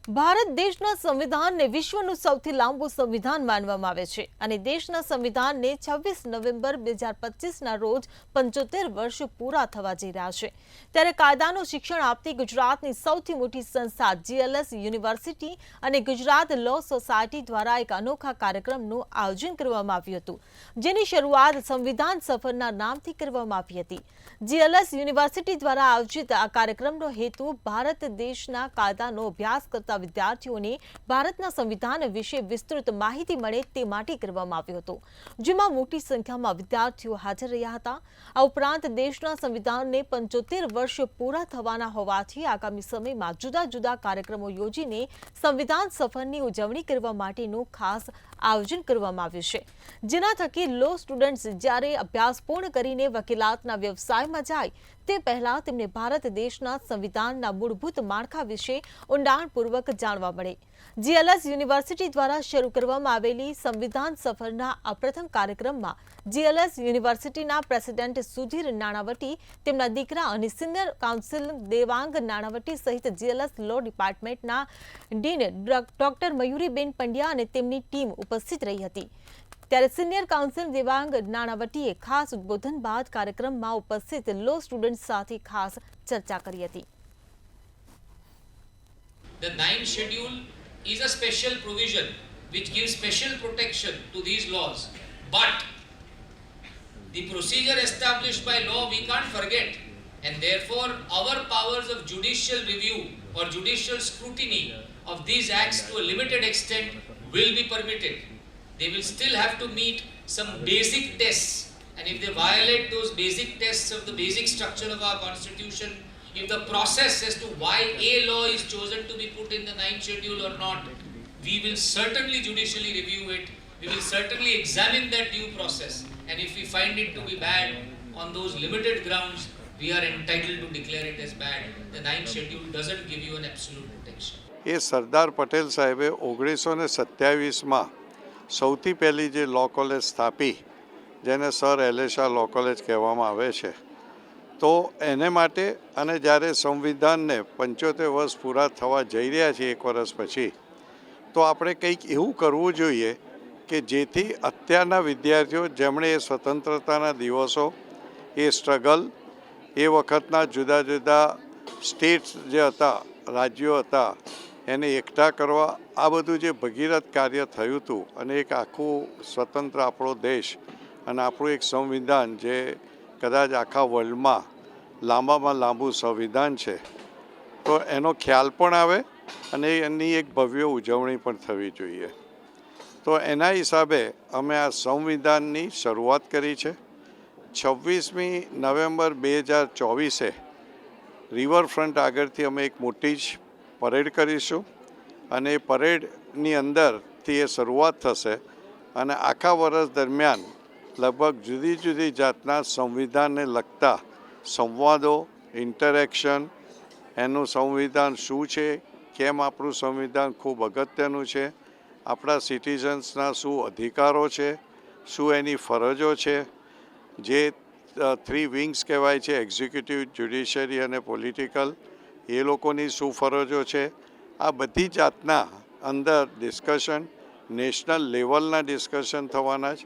ભારત દેશના સંવિધાનને વિશ્વનું સૌથી લાંબુ સંવિધાન માનવામાં આવે છે અને દેશના સંવિધાનને 26 નવેમ્બર 2025ના રોજ 75 વર્ષ પૂરા થવા જઈ રહ્યા છે। ત્યારે કાયદાનું શિક્ષણ આપતી ગુજરાતની સૌથી મોટી સંસ્થા જીએલએસ યુનિવર્સિટી અને ગુજરાત લો સોસાયટી દ્વારા એક અનોખા કાર્યક્રમનું આયોજન કરવામાં આવ્યું હતું, જેની શરૂઆત સંવિધાન સફરના નામથી કરવામાં આવી હતી। જીએલએસ યુનિવર્સિટી દ્વારા આયોજિત આ કાર્યક્રમનો હેતુ ભારત દેશના કાયદાનો અભ્યાસ કરતા વિદ્યાર્થીઓને ભારતના સંવિધાન વિશે વિસ્તૃત માહિતી મળે તે માટે કરવામાં આવ્યો હતો, જેમાં મોટી સંખ્યામાં વિદ્યાર્થીઓ હાજર રહ્યા હતા। આ ઉપરાંત દેશના સંવિધાનને 75 વર્ષ પૂરા થવાના હોવાથી આગામી સમયમાં જુદા જુદા કાર્યક્રમો યોજીને સંવિધાન સફરની ઉજવણી કરવા માટેનું ખાસ આયોજન કરવામાં આવ્યું છે, જેના થકી લો સ્ટુડન્ટ્સ જ્યારે અભ્યાસ પૂર્ણ કરીને વકીલાતના વ્યવસાયમાં જાય તે પહેલા તેમને ભારત દેશના સંવિધાનના મૂળભૂત માળખા વિશે ઊંડાણપૂર્વક જાણવા મળે। જીએલએસ યુનિવર્સિટી દ્વારા શરૂ કરવામાં આવેલી સંવિધાન સફરના આ પ્રથમ કાર્યક્રમમાં જીએલએસ યુનિવર્સિટીના પ્રેસિડેન્ટ સુધીર નાણાવટી, તેમના દીકરા અને સિનિયર કાઉન્સિલ દેવાંગ નાણાવટી સહિત જીએલએસ લો ડિપાર્ટમેન્ટના ડીન ડોક્ટર મયુરીબેન પંડ્યા અને તેમની ટીમ ઉપસ્થિત રહી હતી। ત્યારે સિનિયર કાઉન્સિલ દેવાંગ નાણાવટીએ ખાસ ઉદ્બોધન બાદ કાર્યક્રમમાં ઉપસ્થિત લો સ્ટુડન્ટ સાથે ખાસ ચર્ચા કરી હતી। The ninth schedule is a special provision which gives special protection to these laws. But the procedure established by law we can't forget, and therefore our powers of judicial review or judicial scrutiny of these acts to a limited extent will be permitted. They will still have to meet some basic tests, and if they violate those basic tests of the basic structure of our constitution, if the process as to why a law is chosen to be put in the ninth schedule or not, we will certainly judicially review it. We will certainly examine that due process, and if we find it to be bad on those limited grounds, we are entitled to declare it as bad. The ninth schedule doesn't give you an absolute protection. એ સરદાર પટેલ સાહેબે 1927માં સૌથી પહેલી જે લો college સ્થાપી, જેને sir એલેશા લો college કહેવામાં આવે છે, તો એને માટે અને જ્યારે સંવિધાનને 75 વર્ષ પૂરા થવા જઈ રહ્યા છે 1 વર્ષ પછી, તો આપણે કંઈક એવું કરવું જોઈએ કે જેથી અત્યારના વિદ્યાર્થીઓ જેમણે એ સ્વતંત્રતાના દિવસો, એ સ્ટ્રગલ, એ વખતના જુદા જુદા સ્ટેટ્સ જે હતા, રાજ્યો હતા, એને એકઠા કરવા, આ બધું જે ભગીરથ કાર્ય થયું હતું અને એક આખું સ્વતંત્ર આપણો દેશ અને આપણું એક સંવિધાન જે કદાચ આખા વર્લ્ડમાં લાંબામાં લાંબુ સંવિધાન છે, તો એનો ખ્યાલ પણ આવે અને એની એક ભવ્ય ઉજવણી પણ થવી જોઈએ। તો એના હિસાબે અમે આ સંવિધાનની શરૂઆત કરી છે। 26મી નવેમ્બર 2024 રિવરફ્રન્ટ આગળથી અમે એક મોટી જ પરેડ કરીશું અને એ પરેડની અંદરથી એ શરૂઆત થશે અને આખા વર્ષ દરમિયાન લગભગ જુદી જુદી જાતના સંવિધાનને લગતા સંવાદો, ઇન્ટરેક્શન, એનું સંવિધાન શું છે, કેમ આપણું સંવિધાન ખૂબ અગત્યનું છે, આપણા સિટીઝન્સના શું અધિકારો છે, શું એની ફરજો છે, જે 3 વિંગ્સ કહેવાય છે, એક્ઝિક્યુટિવ, જ્યુડિશિયરી અને પોલિટિકલ, એ લોકોની શું ફરજો છે, આ બધી જાતના અંદર ડિસ્કશન, નેશનલ લેવલના ડિસ્કશન થવાના જ।